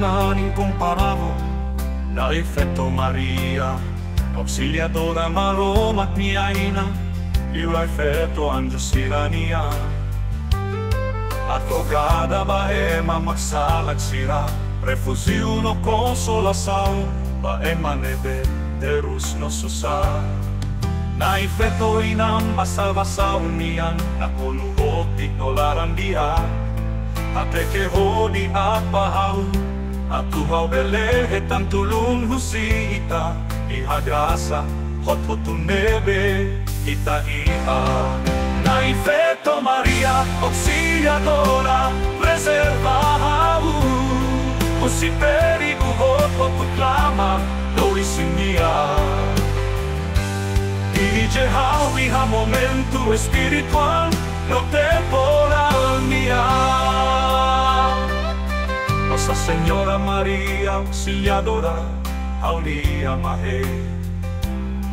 eterna incomparable, na effetto Maria, auxiliadora maromat miaina, io effetto angiosirania. Advogada baema magsalag sira, refusio no consolação, baema nebe derus no susar. Na effetto inam masalvação nian, na kuluhok ignolaran dia, ate que hodi apahau, atuhaw belehetan tulun husita, iha graça, hot nebe, ita iha. Na effetto Maria, auxiliadora, preserva o si perigo hot clama, lo isinia. Ijehau iha momento espiritual, no temporal mia. Nossa Senhora Maria Auxiliadora, aulia mahe.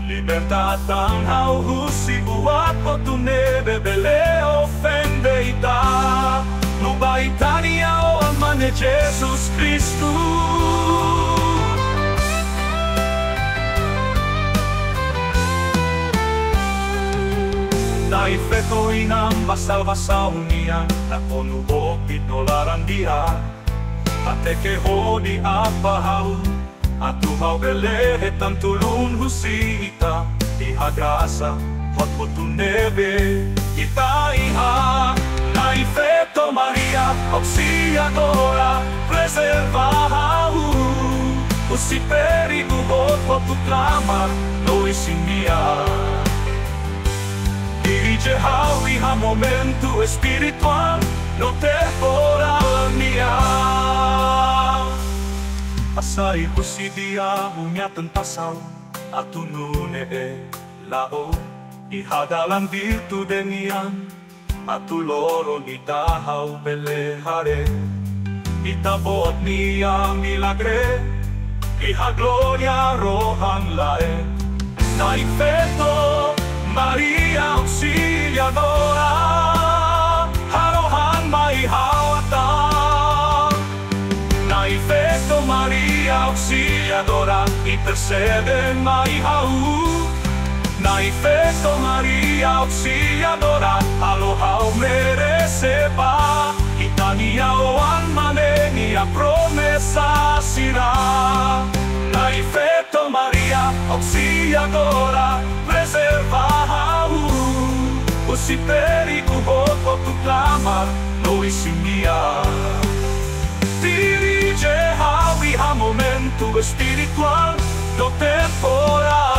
Libertatan au husi buat potunebe bele ofendeita. No baitania o amane Jesus Cristo. Na effetto inam salvação nian, na konuhok ignolaran dia, ate que hodi apahau, atuhaw belehetan tulun husita, iha graça, hot nebe, ita iha. Na effetto Maria Auxiliadora, preserva o si perigo hot clama, no isinia. Ijehau iha momento espiritual, no temporal mia. Asai husidia unyatan pasau, atunune lao, iha dalam virtude nian, atuloro nitahau belehare, itabot niya milagre, iha gloria rohan lae. Na effetto Maria Auxiliadora, harohan maihawatan. Na effetto Maria Auxiliadora, intercede maihau. Na effetto Maria Auxiliadora, alohaw mereceba. Itania o anmane niya promesa sira. Na effetto Maria Auxiliadora, preserva o si perigo hot clama, no isinia. Dirige iha momento espiritual, no temporal.